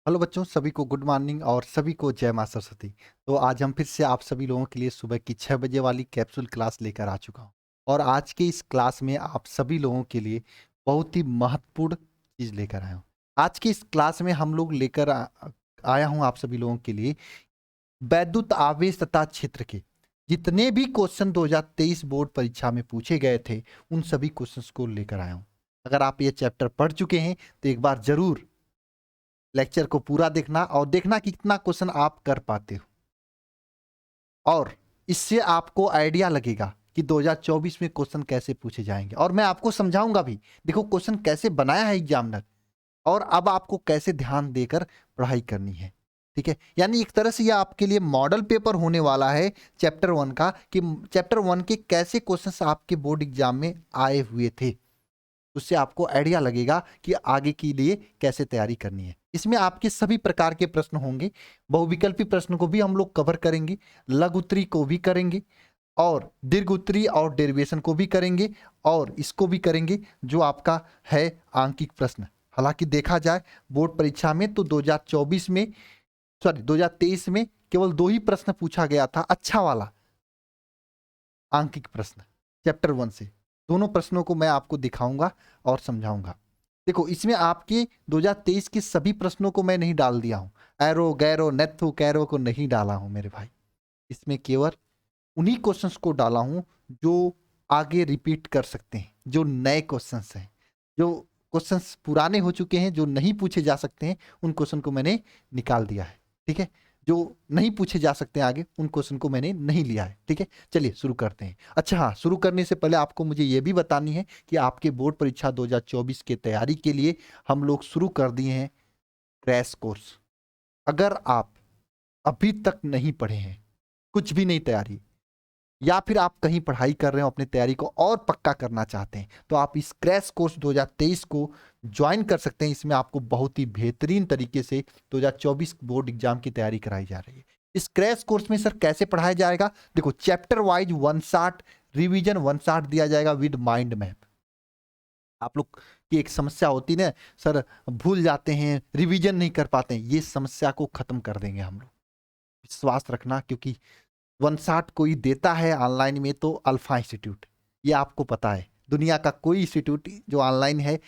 Hello बच्चों, सभी को गुड मॉर्निंग और सभी को जय मां सरस्वती। तो आज हम फिर से आप सभी लोगों के लिए सुबह की 6 बजे वाली कैप्सूल क्लास लेकर आ चुका हूं। और आज के इस क्लास में आप सभी लोगों के लिए बहुत ही महत्वपूर्ण चीज़ लेकर आया हूं। आज की इस क्लास में हम लोग आया हूं आप सभी लोगों के लिए वैद्युत आवेश तथा क्षेत्र के जितने भी क्वेश्चन 2023 बोर्ड परीक्षा में पूछे गए थे उन सभी क्वेश्चंस को लेकर आया हूं। अगर आप ये चैप्टर पढ़ चुके हैं तो एक बार जरूर लेक्चर को पूरा देखना और देखना कि कितना क्वेश्चन आप कर पाते हो, और इससे आपको आइडिया लगेगा कि 2024 में क्वेश्चन कैसे पूछे जाएंगे। और मैं आपको समझाऊंगा भी, देखो क्वेश्चन कैसे बनाया है एग्जामिनर, और अब आपको कैसे ध्यान देकर पढ़ाई करनी है। ठीक है, यानी एक तरह से यह आपके लिए मॉडल पेपर होने वाला है चैप्टर 1 का, कि चैप्टर 1 के कैसे क्वेश्चंस आपके बोर्ड एग्जाम में आए हुए थे। उससे आपको आइडिया लगेगा कि आगे के लिए कैसे तैयारी करनी है। इसमें आपके सभी प्रकार के प्रश्न होंगे। बहुविकल्पी प्रश्न को भी हम लोग कवर करेंगे, लघु उत्तरी को भी करेंगे, और दीर्घ उत्तरी और डेरिवेशन को भी करेंगे, और इसको भी करेंगे जो आपका है आंकिक प्रश्न। हालांकि देखा जाए बोर्ड परीक्षा में तो 2023 में केवल 2 ही प्रश्न पूछा गया था, अच्छा वाला आंकिक प्रश्न चैप्टर 1 से। दोनों प्रश्नों को मैं आपको दिखाऊंगा और समझाऊंगा। देखो इसमें आपके 2023 के सभी प्रश्नों को मैं नहीं डाल दिया हूं, एरो गैरो नेथु कैरो को नहीं डाला हूं मेरे भाई। इसमें केवल उन्हीं क्वेश्चंस को डाला हूं जो आगे रिपीट कर सकते हैं, जो नए क्वेश्चंस हैं, जो क्वेश्चंस पुराने हो चुके हैं, जो नहीं पूछे जा सकते हैं, उन क्वेश्चन को मैंने निकाल दिया है। ठीक है, जो नहीं पूछे जा सकते हैं आगे, उन क्वेश्चन को मैंने नहीं लिया है। ठीक है, चलिए शुरू करते हैं। अच्छा हाँ, शुरू करने से पहले आपको मुझे यह भी बतानी है कि आपके बोर्ड परीक्षा 2024 के तैयारी के लिए हम लोग शुरू कर दिए हैं क्रैश कोर्स। अगर आप अभी तक नहीं पढ़े हैं, कुछ भी नहीं तैयारी, या फिर आप कहीं पढ़ाई कर रहे हो, अपनी तैयारी को और पक्का करना चाहते हैं, तो आप इस क्रैश कोर्स 2023 को ज्वाइन कर सकते हैं। इसमें आपको बहुत ही बेहतरीन तरीके से 2024 बोर्ड एग्जाम की तैयारी कराई जा रही है। इस क्रैश कोर्स में सर कैसे पढ़ाया जाएगा, देखो चैप्टर वाइज 160 रिवीजन 160 दिया जाएगा विद माइंड मैप। आप लोग की एक समस्या होती ना, सर भूल जाते हैं, रिवीजन नहीं कर पाते हैं, ये समस्या को खत्म कर देंगे हम लोग, विश्वास रखना। क्योंकि 160 कोई देता है ऑनलाइन में तो अल्फा इंस्टीट्यूट, ये आपको पता है। दुनिया का कोई इंस्टीट्यूट जो ऑनलाइन है,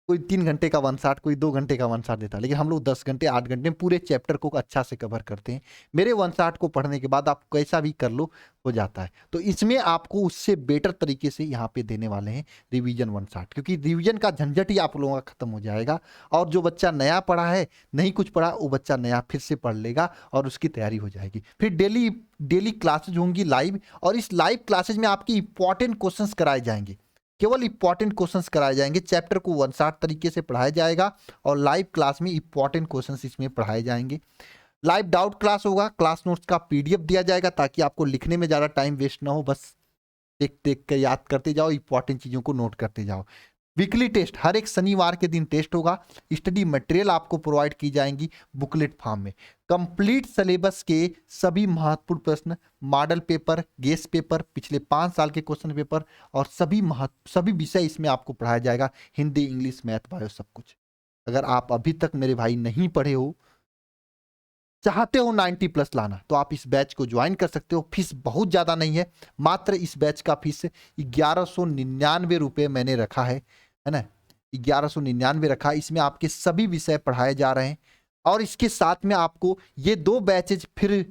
कोई 3 घंटे का 160, कोई 2 घंटे का 160 देता है, लेकिन हम लोग 10 घंटे 8 घंटे में पूरे चैप्टर को अच्छा से कवर करते हैं। मेरे 160 को पढ़ने के बाद आप कैसा भी कर लो, हो जाता है। तो इसमें आपको उससे बेटर तरीके से यहाँ पे देने वाले हैं रिवीजन 160, क्योंकि रिवीजन का झंझट ही आप लोगों का खत्म हो जाएगा। और जो बच्चा नया पढ़ा है, नहीं कुछ पढ़ा, वो बच्चा नया फिर से पढ़ लेगा और उसकी तैयारी हो जाएगी। फिर डेली डेली क्लासेज होंगी लाइव, और इस लाइव क्लासेज में आपकी इंपॉर्टेंट क्वेश्चंस कराए जाएंगे, केवल इंपॉर्टेंट क्वेश्चंस कराए जाएंगे। चैप्टर को 160 तरीके से पढ़ाया जाएगा और लाइव क्लास में इंपॉर्टेंट क्वेश्चंस इसमें पढ़ाए जाएंगे। लाइव डाउट क्लास होगा, क्लास नोट्स का पीडीएफ दिया जाएगा ताकि आपको लिखने में ज़्यादा टाइम वेस्ट ना हो, बस देख देख कर याद करते जाओ, इंपॉर्टेंट चीज़ों को नोट करते जाओ। वीकली टेस्ट, हर एक शनिवार के दिन टेस्ट होगा। स्टडी मटेरियल आपको प्रोवाइड की जाएंगी बुकलेट फॉर्म में। कंप्लीट सिलेबस के सभी महत्वपूर्ण प्रश्न, मॉडल पेपर, गेस पेपर, पिछले 5 साल के क्वेश्चन पेपर, और सभी विषय इसमें आपको पढ़ाया जाएगा, हिंदी, इंग्लिश, मैथ, बायो, सब कुछ। अगर आप अभी तक मेरे भाई नहीं पढ़े हो, चाहते हो 90+ लाना, तो आप इस बैच को ज्वाइन कर सकते हो। फीस बहुत ज़्यादा नहीं है, मात्र इस बैच का फीस 1199 रुपये मैंने रखा है ना, 1199 रखा। इसमें आपके सभी विषय पढ़ाए जा रहे हैं, और इसके साथ में आपको ये 2 बैचेज फिर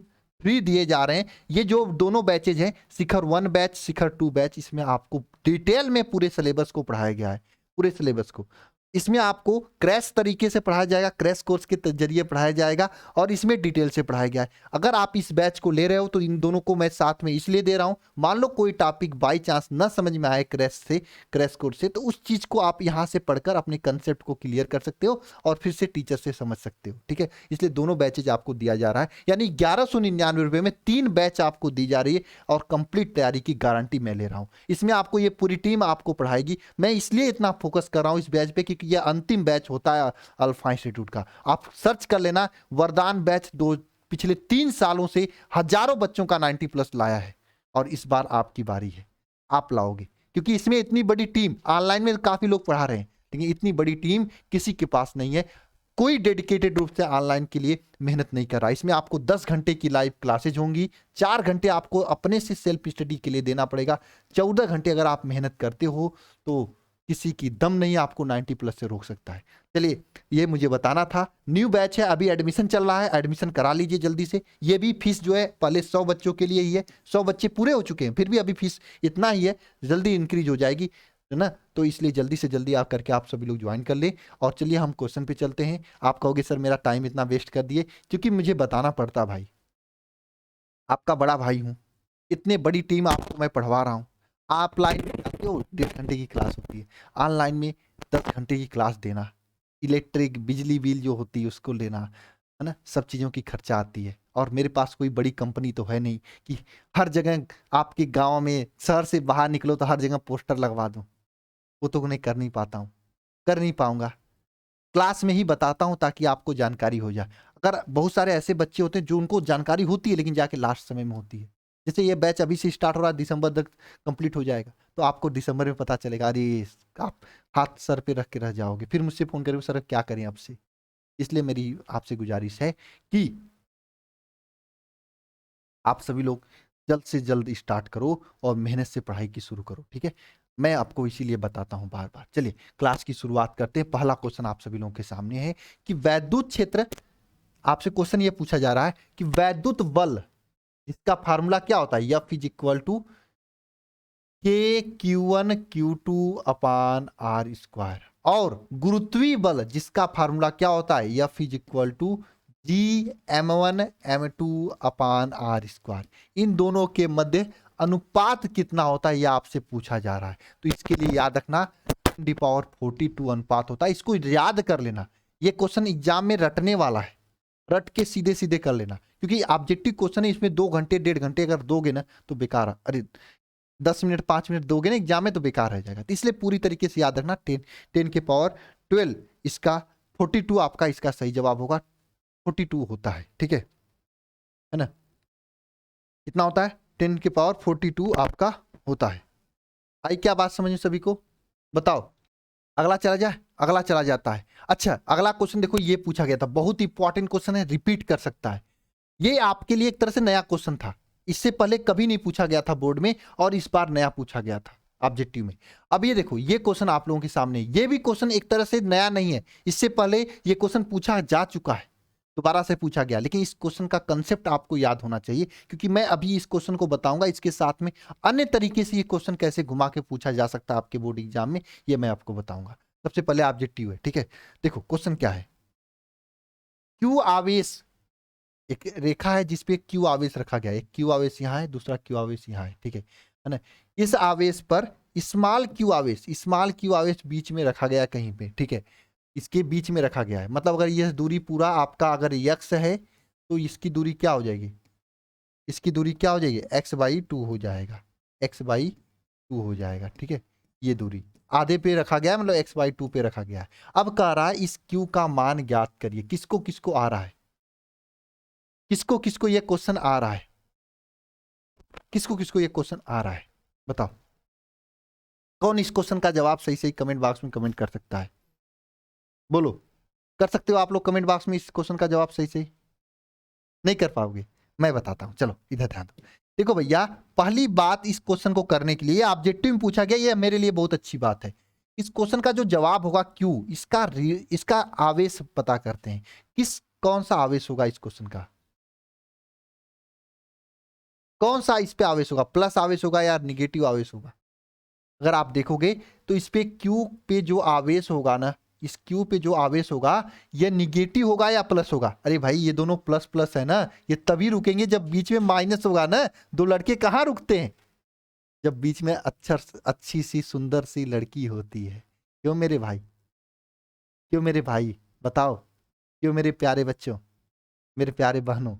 फ्री दिए जा रहे हैं। ये जो दोनों बैचेज हैं, शिखर 1 बैच, शिखर 2 बैच, इसमें आपको डिटेल में पूरे सिलेबस को पढ़ाया गया है, पूरे सिलेबस को। इसमें आपको क्रैश तरीके से पढ़ाया जाएगा, क्रैश कोर्स के जरिए पढ़ाया जाएगा, और इसमें डिटेल से पढ़ाया गया है। अगर आप इस बैच को ले रहे हो तो इन दोनों को मैं साथ में इसलिए दे रहा हूं, मान लो कोई टॉपिक बाई चांस न समझ में आए क्रैश कोर्स से, तो उस चीज को आप यहां से पढ़कर अपने कंसेप्ट को क्लियर कर सकते हो और फिर से टीचर से समझ सकते हो। ठीक है, इसलिए दोनों बैचेज आपको दिया जा रहा है, यानी 1199 रुपये में 3 बैच आपको दी जा रही है, और कंप्लीट तैयारी की गारंटी मैं ले रहा हूं। इसमें आपको ये पूरी टीम आपको पढ़ाएगी। मैं इसलिए इतना फोकस कर रहा हूं इस बैच पे, क्योंकि ये अंतिम बैच होता है अल्फा इंस्टीट्यूट का। आप सर्च कर लेना, वरदान बैच पिछले 3 सालों से हजारों बच्चों का 90+ लाया है, और इस बार आपकी बारी है, आप लाओगे। क्योंकि इसमें इतनी बड़ी टीम, ऑनलाइन में काफी लोग पढ़ा रहे हैं, लेकिन इतनी बड़ी टीम किसी के पास नहीं है। कोई डेडिकेटेड रूप से ऑनलाइन के लिए मेहनत नहीं कर रहा। इसमें आपको 10 घंटे की लाइव क्लासेज होंगी, 4 घंटे आपको अपने से सेल्फ स्टडी के लिए देना पड़ेगा, 14 घंटे अगर आप मेहनत करते हो तो किसी की दम नहीं आपको 90+ से रोक सकता है। चलिए, ये मुझे बताना था। न्यू बैच है, अभी एडमिशन चल रहा है, एडमिशन करा लीजिए जल्दी से। ये भी फीस जो है पहले 100 बच्चों के लिए ही है, 100 बच्चे पूरे हो चुके हैं, फिर भी अभी फीस इतना ही है, जल्दी इंक्रीज हो जाएगी, है ना। तो इसलिए जल्दी से जल्दी आप करके आप सभी लोग ज्वाइन कर ले। और चलिए हम क्वेश्चन पे चलते हैं। आप कहोगे सर मेरा टाइम इतना वेस्ट कर दिए, क्योंकि मुझे बताना पड़ता भाई, आपका बड़ा भाई हूँ, इतने बड़ी टीम आपको मैं पढ़वा रहा हूँ। ऑफलाइन में जाते हो 1.5 घंटे की क्लास होती है, ऑनलाइन में 10 घंटे की क्लास देना, इलेक्ट्रिक बिजली बिल जो होती है उसको लेना, है ना, सब चीज़ों की खर्चा आती है। और मेरे पास कोई बड़ी कंपनी तो है नहीं कि हर जगह आपके गांव में, शहर से बाहर निकलो तो हर जगह पोस्टर लगवा दूं। वो तो नहीं कर नहीं पाता हूँ, कर नहीं पाऊंगा। क्लास में ही बताता हूँ ताकि आपको जानकारी हो जाए। अगर बहुत सारे ऐसे बच्चे होते हैं जो उनको जानकारी होती है लेकिन जाके लास्ट समय में होती है, जैसे ये बैच अभी से स्टार्ट हो रहा है, दिसंबर तक कंप्लीट हो जाएगा, तो आपको दिसंबर में पता चलेगा, अरे आप हाथ सर पे रख के रह जाओगे, फिर मुझसे फोन करेंगे सर क्या करें आपसे। इसलिए मेरी आपसे गुजारिश है कि आप सभी लोग जल्द से जल्द स्टार्ट करो और मेहनत से पढ़ाई की शुरू करो, ठीक है। मैं आपको इसीलिए बताता हूं बार बार। चलिए क्लास की शुरुआत करते हैं। पहला क्वेश्चन आप सभी लोगों के सामने है कि वैद्युत क्षेत्र, आपसे क्वेश्चन ये पूछा जा रहा है कि वैद्युत बल, इसका फार्मूला क्या होता है। F is equal to KQ1Q2 upon R square. और गुरुत्वीय बल जिसका फार्मूला क्या होता है, F is equal to GM1M2 upon R square. इन दोनों के मध्य अनुपात कितना होता है, यह आपसे पूछा जा रहा है। तो इसके लिए याद रखना 10⁻42 अनुपात होता है, इसको याद कर लेना। ये क्वेश्चन एग्जाम में रटने वाला है, रट के सीधे सीधे कर लेना, क्योंकि ऑब्जेक्टिव क्वेश्चन है, इसमें 2 घंटे 1.5 घंटे अगर दोगे ना तो बेकार है। अरे 10 मिनट 5 मिनट दोगे ना एग्जाम में तो बेकार रह जाएगा। तो इसलिए पूरी तरीके से याद रखना 10⁻12 इसका 42 आपका इसका सही जवाब होगा, 42 होता है, ठीक है ना। कितना होता है, 10⁻42 आपका होता है। आई क्या बात समझ में सभी को, बताओ। अगला चला जाए, अगला चला जाता है। अच्छा अगला क्वेश्चन देखो, ये पूछा गया था, बहुत इंपॉर्टेंट क्वेश्चन है, रिपीट कर सकता है। ये आपके लिए एक तरह से नया क्वेश्चन था, इससे पहले कभी नहीं पूछा गया था बोर्ड में, और इस बार नया पूछा गया था ऑब्जेक्टिव में। अब ये देखो, ये क्वेश्चन आप लोगों के सामने, ये भी क्वेश्चन एक तरह से नया नहीं है, इससे पहले ये क्वेश्चन पूछा जा चुका है, दोबारा से पूछा गया। लेकिन इस क्वेश्चन का कंसेप्ट आपको याद होना चाहिए, क्योंकि मैं अभी इस क्वेश्चन को बताऊंगा, इसके साथ में अन्य तरीके से ये क्वेश्चन कैसे घुमा के पूछा जा सकता है आपके बोर्ड एग्जाम में, ये मैं आपको बताऊंगा। सबसे पहले ऑब्जेक्टिव है, ठीक है। देखो क्वेश्चन क्या है, क्यू आवेश, एक रेखा है जिसपे क्यू आवेश रखा गया है, एक क्यू आवेश यहाँ है, दूसरा क्यू आवेश यहाँ है, ठीक है ना। इस आवेश पर स्मॉल क्यू आवेश बीच में रखा गया है कहीं पे, ठीक है, इसके बीच में रखा गया है। मतलब अगर यह दूरी पूरा आपका अगर x है तो इसकी दूरी क्या हो जाएगी, इसकी दूरी क्या हो जाएगी, x/2 हो जाएगा, x/2 हो जाएगा, ठीक है। ये दूरी आधे पे रखा गया है, मतलब x/2 पे रखा गया है। अब कह रहा है इस q का मान ज्ञात करिए। किसको किसको आ रहा है, किसको किसको ये क्वेश्चन आ रहा है, किसको किसको ये क्वेश्चन आ रहा है, बताओ। कौन इस क्वेश्चन का जवाब सही सही कमेंट बॉक्स में कमेंट कर सकता है, बोलो। कर सकते हो आप लोग कमेंट बॉक्स में इस क्वेश्चन का जवाब सही सही, नहीं कर पाओगे, मैं बताता हूं, चलो इधर ध्यान दो। देखो भैया, पहली बात इस क्वेश्चन को करने के लिए ऑब्जेक्टिव में पूछा गया, ये मेरे लिए बहुत अच्छी बात है। इस क्वेश्चन का जो जवाब होगा क्यू, इसका आवेश पता करते हैं। कौन सा आवेश होगा इस क्वेश्चन का, कौन सा इस पे आवेश होगा, प्लस आवेश होगा या निगेटिव आवेश होगा। अगर आप देखोगे तो इस पे क्यू पे जो आवेश होगा ना, इस क्यू पे जो आवेश होगा ये निगेटिव होगा या प्लस होगा। अरे भाई ये दोनों प्लस प्लस है ना, ये तभी रुकेंगे जब बीच में माइनस होगा ना। दो लड़के कहाँ रुकते हैं, जब बीच में अच्छी सी सुंदर सी लड़की होती है। क्यों मेरे भाई, क्यों मेरे भाई, बताओ, क्यों मेरे प्यारे बच्चों, मेरे प्यारे बहनों,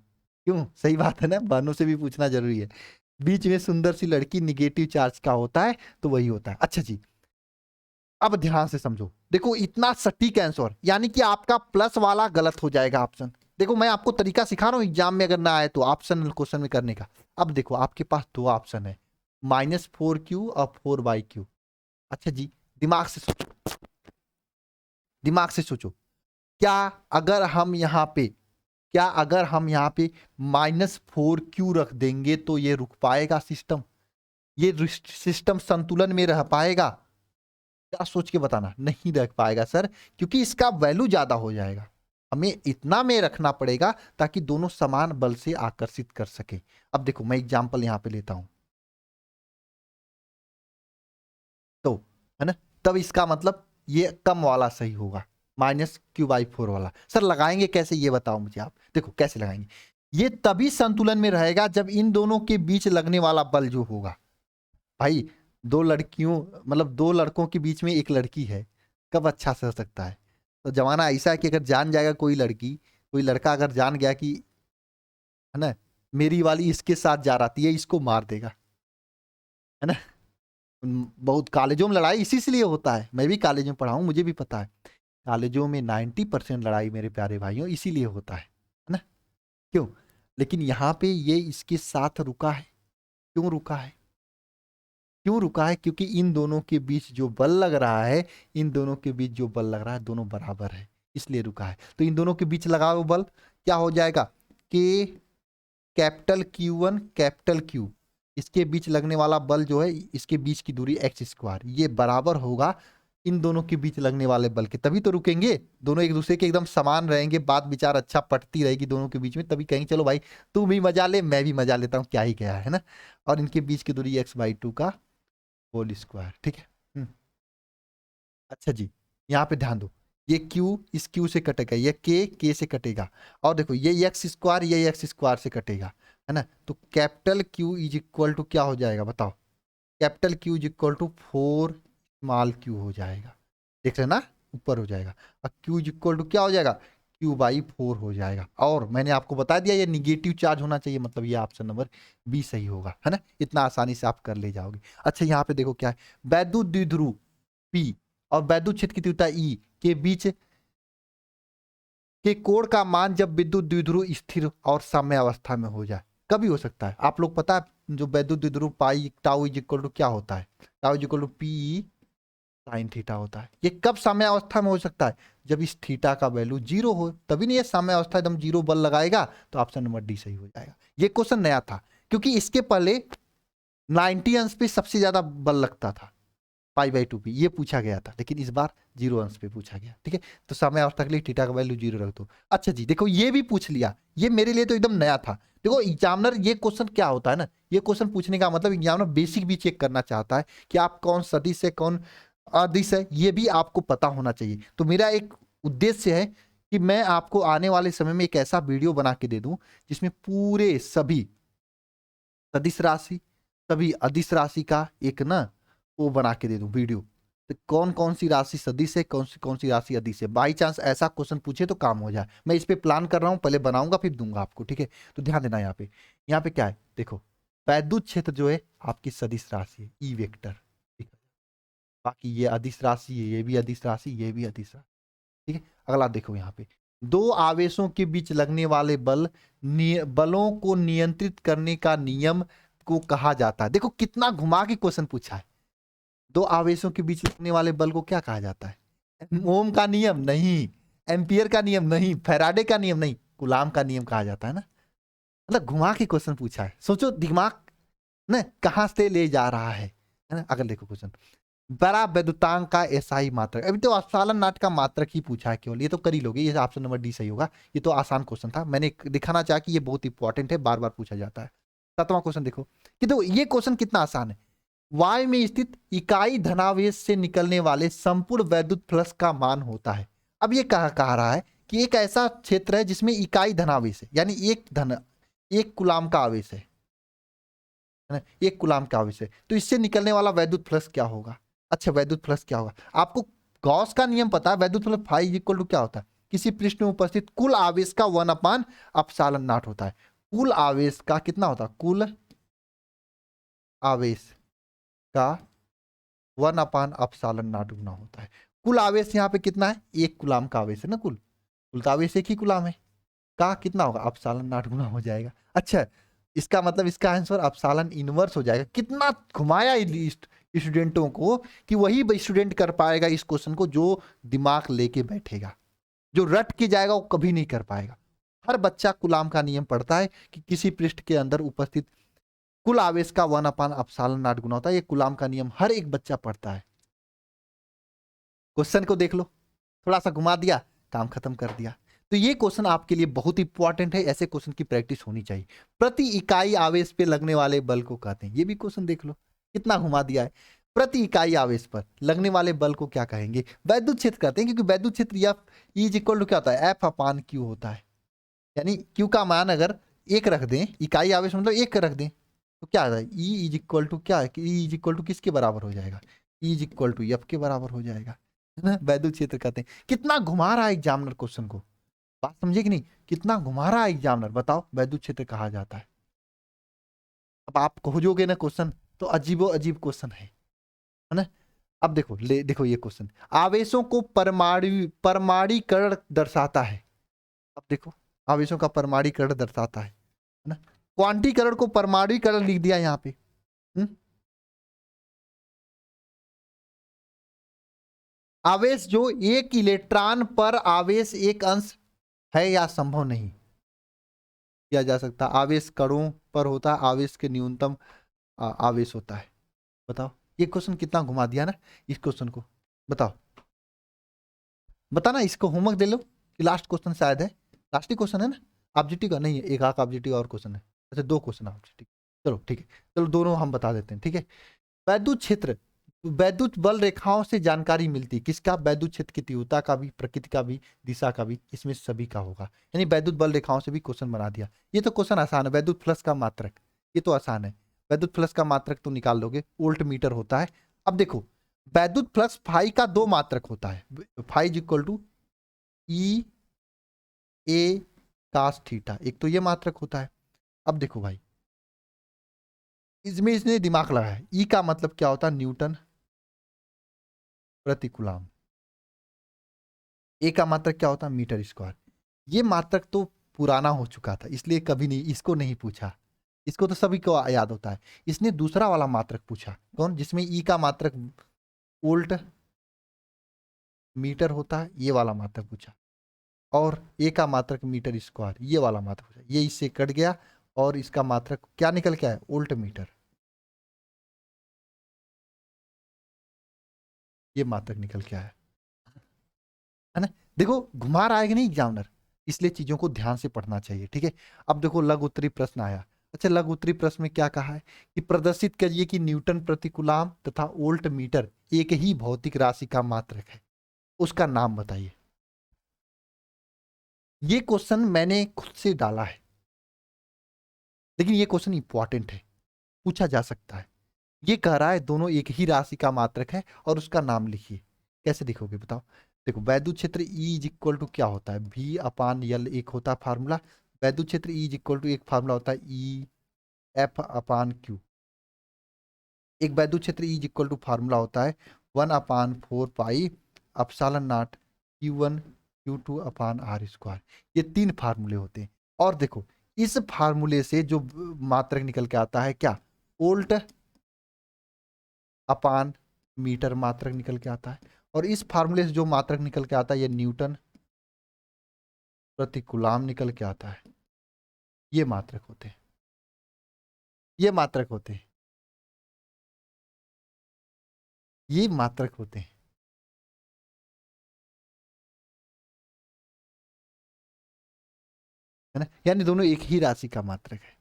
क्यों, सही बात है ना, बहनों से भी पूछना जरूरी है। बीच में सुंदर सी लड़की निगेटिव चार्ज का होता है तो वही होता है। अच्छा जी, अब ध्यान से समझो, देखो इतना सटीक आंसर, यानी कि आपका प्लस वाला गलत हो जाएगा ऑप्शन। देखो मैं आपको तरीका सिखा रहा हूं, एग्जाम में अगर ना आए तो ऑप्शन क्वेश्चन में करने का। अब देखो आपके पास दो ऑप्शन है, -4q और 4/q। अच्छा जी, दिमाग से सोचो, दिमाग से सोचो, क्या अगर हम यहाँ पे -4q रख देंगे तो ये रुक पाएगा सिस्टम? ये सिस्टम संतुलन में रह पाएगा? क्या सोच के बताना, नहीं रख पाएगा सर, क्योंकि इसका वैल्यू ज्यादा हो जाएगा। हमें इतना में रखना पड़ेगा ताकि दोनों समान बल से आकर्षित कर सके। अब देखो मैं एग्जांपल यहां पे लेता हूं, तो है ना, तब इसका मतलब ये कम वाला सही होगा, -q/4 वाला। सर लगाएंगे कैसे ये बताओ मुझे आप। देखो कैसे लगाएंगे, ये तभी संतुलन में रहेगा जब इन दोनों के बीच लगने वाला बल जो होगा, भाई दो लड़कियों मतलब दो लड़कों के बीच में एक लड़की है, कब अच्छा से हो सकता है? तो जमाना ऐसा है कि अगर जान जाएगा कोई लड़का अगर जान गया कि है ना मेरी वाली इसके साथ जा रही है, इसको मार देगा, है ना। बहुत कॉलेजों में लड़ाई इसी से लिए होता है, मैं भी कॉलेज में पढ़ा हूँ, मुझे भी पता है, कॉलेजों में 90% लड़ाई मेरे प्यारे भाइयों इसीलिए होता है ना। क्यों? लेकिन यहाँ पे ये इसके साथ रुका है, क्यों रुका है? क्यों रुका है? क्योंकि इन दोनों के बीच जो बल लग रहा है, दोनों बराबर है, इसलिए रुका है। तो इन दोनों के बीच लगा हुआ बल क्या हो जाएगा, कि कैपिटल Q1 कैपिटल Q, इसके बीच लगने वाला बल जो है, इसके बीच की दूरी x², ये बराबर होगा इन दोनों के बीच लगने वाले बल के। तभी तो रुकेंगे, दोनों एक दूसरे के एकदम समान रहेंगे, बात विचार अच्छा पटती रहेगी दोनों के बीच में, तभी कहेंगे चलो भाई तू भी मजा ले मैं भी मजा लेता हूँ, क्या ही गया है ना। और इनके बीच की दूरी x/2 का होल स्क्वायर, ठीक है। अच्छा जी, यहाँ पे ध्यान दो, ये Q इस Q से कटेगा, ये K से कटेगा, और देखो ये x² से कटेगा, है ना। तो capital Q is equal to क्या हो जाएगा बताओ, capital Q is equal to 4 small q हो जाएगा, देख रहे ना, ऊपर हो जाएगा। और Q इज इक्वल टू क्या हो जाएगा, Q/4 हो जाएगा। और मैंने आपको बता दिया ये निगेटिव चार्ज होना चाहिए, मतलब ये ऑप्शन नंबर बी सही होगा, है ना। इतना आसानी से आप कर ले जाओगे। अच्छा यहाँ पे देखो क्या है, वैद्युत द्विध्रुव P और वैद्युत क्षेत्र की तीव्रता E के बीच के कोण का मान जब विद्युत द्विध्रुव स्थिर और साम्य अवस्था में हो जाए, कभी हो सकता है आप लोग पता है, जो वैद्युत द्विध्रुव पाई टाउ इज इक्वल टू क्या होता है, tau is equal to P sin theta होता है। ये कब साम्य अवस्था में हो सकता है, जब इस थीटा का वैल्यू 0 हो, तभी नहीं ये साम्य अवस्था एकदम 0 बल लगाएगा, तो ऑप्शन नंबर डी सही हो जाएगा। ये क्वेश्चन नया था, क्योंकि इसके पहले 90 अंश पे सबसे ज्यादा बल लगता था, π/2 पे ये पूछा गया था, लेकिन इस बार 0 अंश पे पूछा गया, ठीक है। तो समय अवस्था के लिए थीटा का वैल्यू 0 रख दो। अच्छा जी देखो ये भी पूछ लिया, ये मेरे लिए तो एकदम नया था। देखो एग्जामिनर ये क्वेश्चन क्या होता है ना, ये क्वेश्चन पूछने का मतलब एग्जामिनर बेसिक भी चेक करना चाहता है कि आप कौन सदिश है कौन अदिश है, ये भी आपको पता होना चाहिए। तो मेरा एक उद्देश्य है कि मैं आपको आने वाले समय में एक ऐसा वीडियो बना के दे दूं जिसमें पूरे सभी सदिश राशि सभी अदिश राशि का एक ना वो बना के दे दूं वीडियो, तो कौन कौन सी राशि सदिश है, कौन सी राशि अदिश है। बाई चांस ऐसा क्वेश्चन पूछे तो काम हो जाए, मैं इस पे प्लान कर रहा हूं, पहले बनाऊंगा फिर दूंगा आपको, ठीक है। तो ध्यान देना यहाँ पे क्या है, देखो वैद्युत क्षेत्र जो है आपकी सदिश राशि है ई वेक्टर, ठीक है। बाकी ये अदिश राशि है, ये भी अदिश राशि, ये भी अदिश राशि, ठीक है। अगला देखो यहाँ पे दो आवेशों के बीच लगने वाले बलों को नियंत्रित करने का नियम को कहा जाता है। देखो कितना घुमा के क्वेश्चन पूछा है, दो आवेशों के बीच लगने वाले बल को क्या कहा जाता है? ओम का नियम नहीं, एम्पियर का नियम नहीं, फैराडे का नियम नहीं, कूलाम का नियम कहा जाता है ना। मतलब घुमा के क्वेश्चन पूछा है, सोचो दिमाग ना कहां से ले जा रहा है ना। अगर देखो क्वेश्चन, बड़ा वैद्युतांक का एसआई मात्रक, अभी तो अपसालन नाट का मात्रक ही पूछा है केवल, ये तो कर ही लोगे, ये ऑप्शन नंबर डी सही होगा। ये तो आसान क्वेश्चन था, मैंने दिखाना चाहा कि ये बहुत इंपॉर्टेंट है, बार बार पूछा जाता है। 7वां क्वेश्चन देखो कि तो ये क्वेश्चन कितना आसान है, वायु में स्थित इकाई धनावेश से निकलने वाले संपूर्ण वैद्युत फ्लक्स का मान होता है। अब ये कह रहा है कि एक ऐसा क्षेत्र है जिसमें इकाई धनावेश है, यानी एक कूलाम का आवेश है ना, एक कूलाम का आवेश है, तो इससे निकलने वाला वैद्युत फ्लक्स क्या होगा। अच्छा वैद्युत फ्लक्स क्या होगा, आपको गॉस का नियम पता है, वैद्युत फ्लक्स फाई इक्वल टू क्या होता है, किसी पृष्ठ में उपस्थित कुल आवेश का 1/ε0 होता है। कुल आवेश का कितना होता है, कुल आवेश का 1/ε0 गुना होता है। कुल आवेश यहाँ पे कितना है, एक कूलाम का आवेश है ना, कुल आवेश एक ही कूलाम है, का कितना होगा ε0 गुना हो जाएगा। अच्छा इसका मतलब इसका आंसर एप्सिलॉन इनवर्स हो जाएगा। कितना घुमाया स्टूडेंटों को कि वही स्टूडेंट कर पाएगा इस क्वेश्चन को जो दिमाग लेके बैठेगा। जो रट के जाएगा वो कभी नहीं कर पाएगा। हर बच्चा कूलाम का नियम पढ़ता है कि किसी पृष्ठ के अंदर उपस्थित कुल आवेश का 1/ε0 गुना होता है। ये कूलाम का नियम हर एक बच्चा पढ़ता है। क्वेश्चन को देख लो, थोड़ा सा घुमा दिया, काम खत्म कर दिया। तो ये क्वेश्चन आपके लिए बहुत इंपॉर्टेंट है, ऐसे क्वेश्चन की प्रैक्टिस होनी चाहिए। प्रति इकाई आवेश पे लगने वाले बल को कहते हैं, ये भी क्वेश्चन देख लो कितना घुमा दिया है। प्रति इकाई आवेश पर लगने वाले बल को क्या कहेंगे? वैद्युत क्षेत्र कहते हैं, क्योंकि वैद्युत क्षेत्र एफ इज इक्वल टू क्या होता है? एफ अपान क्यू होता है। यानी क्यू का मान अगर एक रख दें, इकाई आवेश मतलब एक रख दें, तो क्या आता है? ई इज इक्वल टू क्या है? ई इज इक्वल टू किसके बराबर हो जाएगा? E is equal to F के बराबर हो जाएगा, है ना? वैद्युत क्षेत्र कहते हैं। कितना घुमा रहा है एग्जामिनर क्वेश्चन को, बात समझे कि नहीं? कितना घुमा रहा है एग्जामिनर, बताओ वैद्युत क्षेत्र कहा जाता है। अब आप खोजोगे ना क्वेश्चन तो अजीबो अजीब क्वेश्चन है ना? अब देखो देखो ये क्वेश्चन, आवेशों को परमाणुकरण दर्शाता है। अब देखो, आवेशों का परमाणुकरण दर्शाता है ना? क्वांटीकरण को परमाणुकरण लिख दिया यहाँ पे। आवेश जो एक इलेक्ट्रॉन पर आवेश एक अंश है या संभव नहीं किया जा सकता। आवेश कणों पर होता है, आवेश के न्यूनतम आवेश होता है। बताओ, ये क्वेश्चन कितना घुमा दिया ना इस क्वेश्चन को। बताओ, बताना, इसको होमवर्क दे लो कि लास्ट क्वेश्चन शायद है, लास्ट ही क्वेश्चन है ना? ऑब्जेक्टिव का नहीं है, एक आख ऑब्जेक्टिव और क्वेश्चन है। अच्छा, दो क्वेश्चन ऑब्जेक्टिव। चलो ठीक है, चलो दोनों हम बता देते हैं, ठीक है। वैद्युत क्षेत्र, वैद्युत बल रेखाओं से जानकारी मिलती है किसका? वैद्युत क्षेत्र की तीव्रता का भी, प्रकृति का भी, दिशा का भी, इसमें सभी का होगा। यानी वैद्युत बल रेखाओं से भी क्वेश्चन बना दिया। ये तो क्वेश्चन आसान है। वैद्युत फ्लक्स का मात्रक, ये तो आसान है। वैद्युत फ्लक्स का मात्रक तो निकाल लोगे, वोल्ट मीटर होता है। अब देखो, वैद्युत फ्लक्स फाई का दो मात्रक होता है। Phi is equal to E A cos theta, एक तो ये मात्रक होता है। अब देखो भाई, इसमें इसने दिमाग लगाया है। ई का मतलब क्या होता है? न्यूटन प्रति कूलम। ए का मात्रक क्या होता है? Metre square. ये मात्रक तो पुराना हो चुका था, इसलिए कभी नहीं, इसको नहीं पूछा। इसको तो सभी को याद होता है। इसने दूसरा वाला मात्रक पूछा, कौन? जिसमें ई का मात्रक वोल्ट मीटर होता है, ये वाला मात्रक पूछा। और ए का मात्रक मीटर स्क्वायर, ये वाला मात्रक पूछा। ये इससे कट गया और इसका मात्रक क्या निकल के आया? Volt meter. ये मात्रक निकल के आया, है ना? देखो घुमा रहा है कि नहीं एग्जामिनर, इसलिए चीजों को ध्यान से पढ़ना चाहिए, ठीक है। अब देखो लघु उत्तरी प्रश्न आया। अच्छा, लघु उत्तरी प्रश्न में क्या कहा है कि प्रदर्शित करिए कि न्यूटन प्रति कूलम तथा वोल्ट मीटर एक ही भौतिक राशि का मात्रक है, उसका नाम बताइए। ये क्वेश्चन मैंने खुद से डाला है, लेकिन ये क्वेश्चन इंपॉर्टेंट है, पूछा जा सकता है। ये कह रहा है दोनों एक ही राशि का मात्रक है और उसका नाम लिखिए। कैसे लिखोगे बताओ? देखो, वैद्युत क्षेत्र ई इज इक्वल टू क्या होता है? V अपान यल एक होता है फार्मूला। वैद्युत क्षेत्र ई इज इक्वल टू एक फार्मूला होता है ई एफ अपान क्यू। एक वैद्युत क्षेत्र E is equal to formula होता है 1/4 pi epsilon not Q1 Q2 upon R square. ये तीन फार्मूले होते हैं। और देखो, इस फार्मूले से जो मात्रक निकल के आता है क्या? वोल्ट अपान मीटर मात्रक निकल के आता है। और इस फार्मूले से जो मात्रक निकल के आता है, ये न्यूटन प्रति कूलम निकल के आता है। ये मात्रक होते हैं, ये मात्रक होते हैं, ये मात्रक होते हैं, है ना? यानी दोनों एक ही राशि का मात्रक है।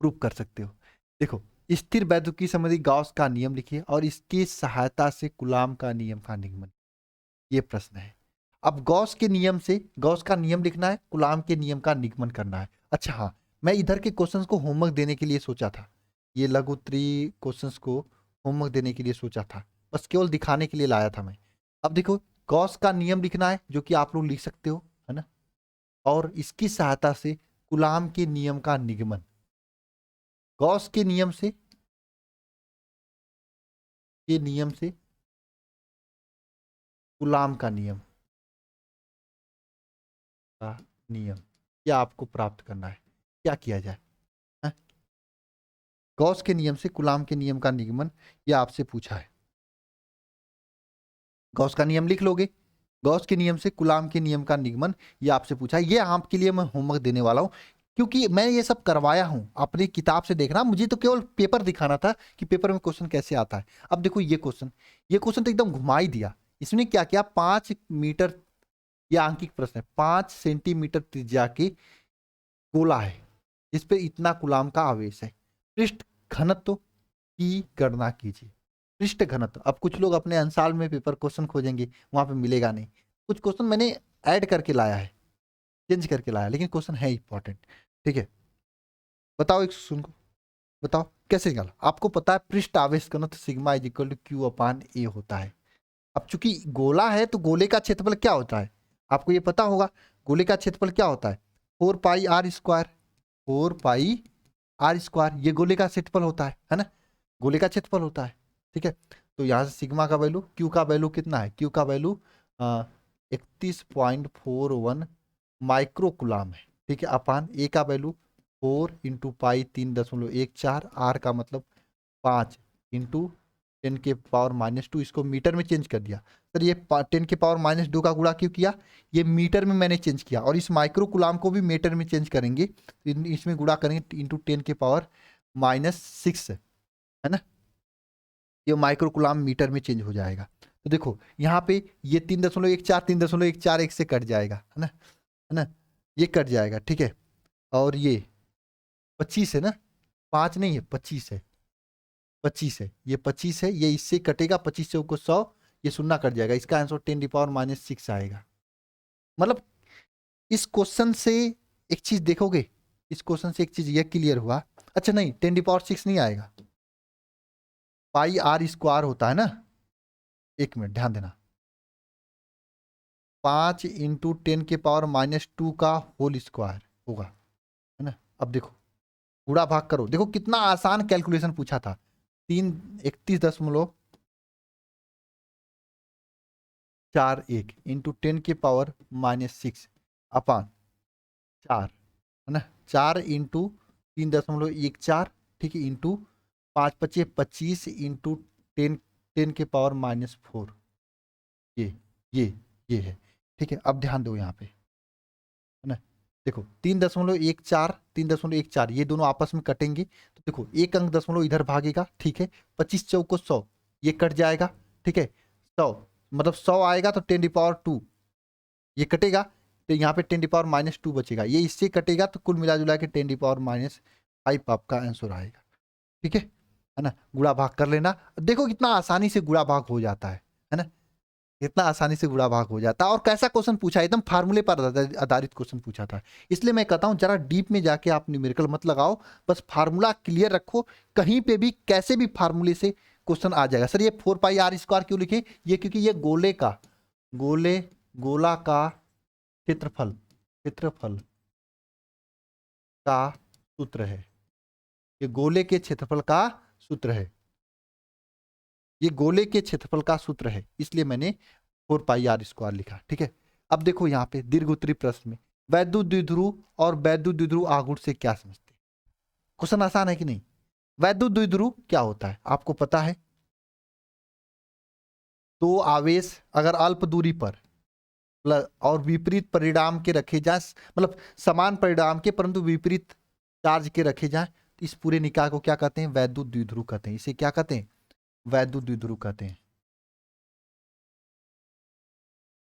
प्रूव कर सकते हो। देखो, स्थिर वैद्युतीय संबंधी गॉस का नियम लिखिए और इसकी सहायता से कूलम का नियम का निगमन। ये प्रश्न है। अब गॉस के नियम से, गॉस का नियम लिखना है, कूलम के नियम का निगमन करना है। अच्छा हाँ, मैं इधर के क्वेश्चंस को होमवर्क देने के लिए सोचा था। ये लघु उत्तरीय क्वेश्चंस को होमवर्क देने के लिए सोचा था, बस केवल दिखाने के लिए लाया था मैं। अब देखो, गॉस का नियम लिखना है, जो कि आप लोग लिख सकते हो, है ना? और इसकी सहायता से कूलम के नियम का निगमन। गॉस के नियम से, के नियम से कूलम का नियम का नियम, क्या आपको प्राप्त करना है? क्या किया जाए? है? गॉस के नियम से कूलम के नियम का निगमन, यह आपसे पूछा है। गॉस का नियम लिख लोगे, गॉस के नियम से कूलाम के नियम का निगमन, ये आपसे पूछा है। ये आपके लिए मैं होमवर्क देने वाला हूँ, क्योंकि मैं ये सब करवाया हूँ अपनी किताब से। देखना, मुझे तो केवल पेपर दिखाना था कि पेपर में क्वेश्चन कैसे आता है। अब देखो ये क्वेश्चन तो एकदम घुमा ही दिया। इसने क्या किया, 5 मीटर, यह आंकिक प्रश्न है, 5 सेंटीमीटर त्रिज्या की गोला है जिस पे इतना कूलाम का आवेश है, पृष्ठ घनत्व की गणना कीजिए। पृष्ठ घनत्व, अब कुछ लोग अपने अंसाल में पेपर क्वेश्चन खोजेंगे, वहां पे मिलेगा नहीं। कुछ क्वेश्चन मैंने ऐड करके लाया है, चेंज करके लाया, लेकिन क्वेश्चन है इंपॉर्टेंट। ठीक है, बताओ एक सुन को, बताओ कैसे निकाला। आपको पता है पृष्ठ आवेश घनत्व sigma is equal to Q upon A होता है। अब चूंकि गोला है तो गोले का क्षेत्रफल क्या होता है, आपको ये पता होगा। गोले का क्षेत्रफल क्या होता है, 4 पाई r स्क्वायर, 4 पाई r स्क्वायर, ये गोले का क्षेत्रफल होता है ना, गोले का क्षेत्रफल होता है। ठीक है, तो यहाँ से सिग्मा का वैल्यू, क्यू का वैल्यू कितना है, क्यू का वैल्यू 31.41 माइक्रोकुलाम है। ठीक है, अपान ए का वैल्यू 4 × पाई 3.14, आर का मतलब 5 × 10⁻⁻², इसको मीटर में चेंज कर दिया। सर ये 10⁻⁻² का गुणा क्यों किया, ये मीटर में मैंने चेंज किया, और इस माइक्रो कुलाम को भी मीटर में चेंज करेंगे, इसमें गुणा करेंगे इंटू 10⁻⁻6 है ना, ये माइक्रो कुलाम मीटर में चेंज हो जाएगा। तो देखो यहाँ पे ये 3.14 से कट जाएगा, है ना, ये कट जाएगा। ठीक है, और ये 25 है ना, 5 नहीं है 25 है, 25 है, ये 25 है, ये इससे कटेगा, 25 से को 100, ये शून्य कट जाएगा, इसका आंसर 10⁻⁻6 आएगा। मतलब इस क्वेश्चन से एक चीज देखोगे, इस क्वेश्चन से एक चीज ये क्लियर हुआ। अच्छा नहीं, 10⁻6 नहीं आएगा, पाई r स्क्वायर होता है ना, एक मिनट ध्यान देना, 5 × 10⁻⁻² का होल स्क्वायर होगा, है ना। अब देखो गुणा भाग करो, देखो कितना आसान कैलकुलेशन पूछा था, 31.41 इंटू 10⁻⁻6 अपान 4, है ना, 4 × 3.14, ठीक है, इंटू 5 × 5 = 25 इंटू 10⁻⁻4, ये है। ठीक है, अब ध्यान दो यहाँ पे, है ना, देखो 3.14 ये दोनों आपस में कटेंगे, तो देखो एक अंक दशमलव इधर भागेगा, ठीक है, 25 चौको 100, ये कट जाएगा। ठीक है, 100 मतलब 100 आएगा तो 10⁻², ये कटेगा, तो यहाँ पे 10⁻⁻² बचेगा, ये इससे कटेगा, तो कुल मिला जुला के 10⁻5 आपका आंसर आएगा। ठीक है ना, गुणा भाग कर लेना, देखो कितना आसानी से गुणा भाग हो जाता है ना, इतना आसानी से गुणा भाग हो जाता है। और कैसा क्वेश्चन पूछा, एकदम फार्मूले पर आधारित क्वेश्चन पूछा था, इसलिए मैं कहता हूं जरा डीप में जाके आप न्यूमेरिकल मत लगाओ, बस फार्मूला क्लियर रखो, कहीं पे भी कैसे भी फार्मूले से क्वेश्चन आ जाएगा। सर ये 4 पाई r² क्यों लिखे, ये क्योंकि ये गोला का क्षेत्रफल का सूत्र है, ये गोले के क्षेत्रफल का सूत्र है, ये गोले के क्षेत्रफल का सूत्र है, इसलिए मैंने 4 पाई r² लिखा। ठीक है, अब देखो यहाँ पे दीर्घ उत्तरी प्रश्न में वैद्युत द्विध्रुव और वैद्युत द्विध्रुव आघूर्ण से क्या समझते हैं। क्वेश्चन आसान है कि नहीं। वैद्युत द्विध्रुव क्या होता है आपको पता है, तो आवेश अगर अल्प दूरी पर और विपरीत परिणाम के रखे जाए, मतलब समान परिणाम के परंतु विपरीत चार्ज के रखे जाए, तो इस पूरे निकाय को क्या कहते हैं, वैद्युत द्विध्रुव कहते हैं। इसे क्या कहते हैं, वैद्युत द्विध्रुव कहते हैं,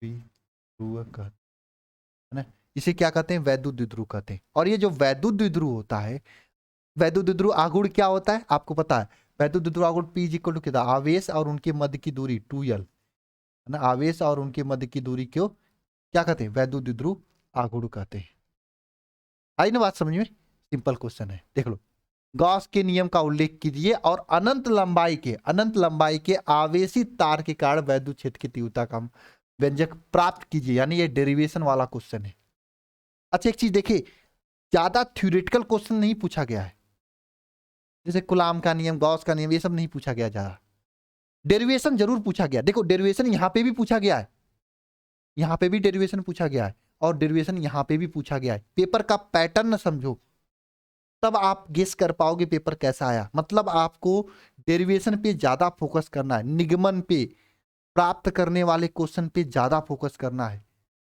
है ना, इसे क्या कहते हैं, वैद्युत द्विध्रुव कहते हैं। और ये जो वैद्युत द्विध्रुव होता है, वैद्युत द्विध्रुव आघूर्ण क्या होता है आपको पता है, वैद्युत द्विध्रुव आघूर्ण P = कितना, आवेश और उनके मध्य की दूरी 2L, है ना, आवेश और उनके मध्य की दूरी को क्या कहते हैं, वैद्युत द्विध्रुव आघूर्ण कहते हैं। आई ना बात समझ में, सिंपल क्वेश्चन है, देख लो। गॉस के नियम का उल्लेख कीजिए और अनंत लंबाई के आवेशित तार के कारण वैद्युत क्षेत्र की तीव्रता का व्यंजक प्राप्त कीजिए, यानी ये डेरिवेशन वाला क्वेश्चन है। अच्छा एक चीज देखिए, ज्यादा थ्योरेटिकल क्वेश्चन नहीं पूछा गया है, जैसे कूलाम का नियम, गॉस का नियम, ये सब नहीं पूछा गया ज्यादा। डेरिवेशन जरूर पूछा गया, देखो डेरिवेशन यहाँ पे भी पूछा गया है, यहाँ पे भी डेरिवेशन पूछा गया है, और डेरिवेशन यहाँ पे भी पूछा गया है। पेपर का पैटर्न समझो, तब आप गेस कर पाओगे पेपर कैसा आया। मतलब आपको डेरिवेशन पे ज्यादा फोकस करना है, निगमन पे, प्राप्त करने वाले क्वेश्चन पे ज़्यादा फोकस करना है,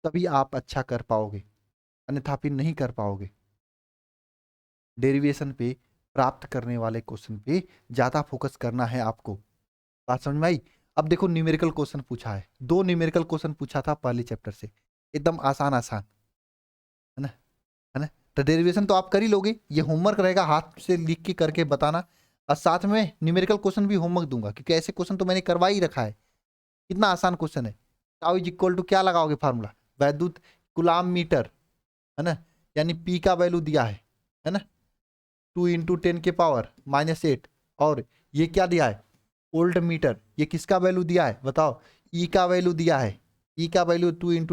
तभी आप अच्छा कर पाओगे, अन्यथा फिर नहीं कर पाओगे। डेरिवेशन पे प्राप्त करने वाले क्वेश्चन पे ज़्यादा फोकस करना है आपको। बात समझ में आई? अब देखो न्यूमेरिकल क्वेश्चन पूछा है, 2 न्यूमेरिकल क्वेश्चन पूछा था पहले चैप्टर से, एकदम आसान आसान, है ना, है ना। तो डेरिवेशन तो आप कर ही लोगे, ये होमवर्क रहेगा, हाथ से लिख के करके बताना, और साथ में न्यूमेरिकल क्वेश्चन भी होमवर्क दूंगा, क्योंकि ऐसे क्वेश्चन तो मैंने करवा ही रखा है। कितना आसान क्वेश्चन है। टाउ इज इक्वल टू क्या लगाओगे फार्मूला, वैद्युत कूलाम मीटर, है ना, यानी पी का वैल्यू दिया है ना, 2 × 10⁻⁻8, और ये क्या दिया है, वोल्ट मीटर, ये किसका वैल्यू दिया है बताओ, ई का वैल्यू दिया है, ई का वैल्यू 2 ×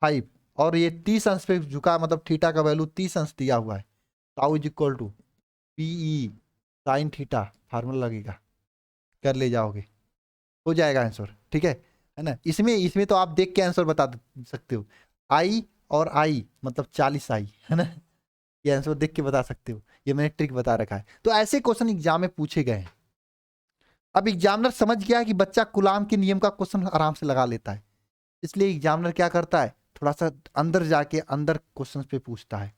10⁵, और ये 30 अंश पे झुका, मतलब थीटा का वैल्यू 30 अंश दिया हुआ है। Tau is equal to P E sine theta, formula लगेगा, कर ले जाओगे, हो जाएगा आंसर, ठीक है ना। इसमें तो आप देख के आंसर बता सकते हो, आई और आई मतलब 40 आई, है ना, ये आंसर देख के बता सकते हो, ये मैंने ट्रिक बता रखा है। तो ऐसे क्वेश्चन एग्जाम में पूछे गए हैं। अब एग्जामिनर समझ गया है कि बच्चा कूलाम के नियम का क्वेश्चन आराम से लगा लेता है, इसलिए एग्जामिनर क्या करता है, थोड़ा सा अंदर जाके अंदर क्वेश्चन पे पूछता है।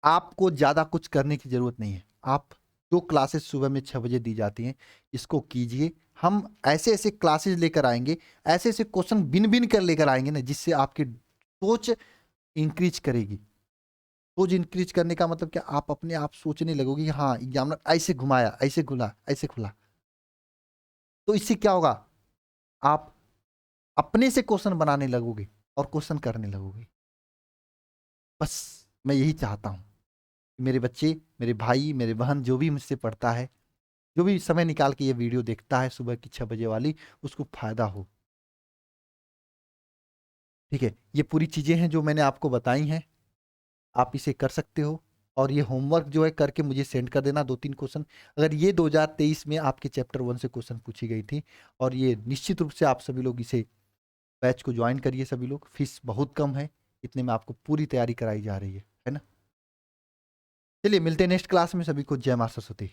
आपको ज्यादा कुछ करने की जरूरत नहीं है, आप जो क्लासेस सुबह में 6 बजे दी जाती हैं इसको कीजिए। हम ऐसे ऐसे क्लासेस लेकर आएंगे, ऐसे ऐसे क्वेश्चन बिन बिन कर लेकर आएंगे ना, जिससे आपकी सोच इंक्रीज करेगी। सोच इंक्रीज करने का मतलब क्या, आप अपने आप सोचने लगोगे कि हाँ एग्जामिनर ऐसे घुमाया, ऐसे खुला, ऐसे खुला, तो इससे क्या होगा, आप अपने से क्वेश्चन बनाने लगोगे और क्वेश्चन करने लगोगे। बस मैं यही चाहता हूं, मेरे बच्चे, मेरे भाई, मेरे बहन, जो भी मुझसे पढ़ता है, जो भी समय निकाल के ये वीडियो देखता है सुबह की 6 बजे वाली, उसको फायदा हो। ठीक है, ये पूरी चीजें हैं जो मैंने आपको बताई हैं, आप इसे कर सकते हो। और ये होमवर्क जो है करके मुझे सेंड कर देना 2-3 क्वेश्चन, अगर ये 2023 में आपके चैप्टर 1 से क्वेश्चन पूछी गई थी। और ये निश्चित रूप से आप सभी लोग इसे बैच को ज्वाइन करिए, सभी लोग, फीस बहुत कम है, इतने में आपको पूरी तैयारी कराई जा रही है ना। चलिए मिलते हैं नेक्स्ट क्लास में, सभी को जय मां सरस्वती।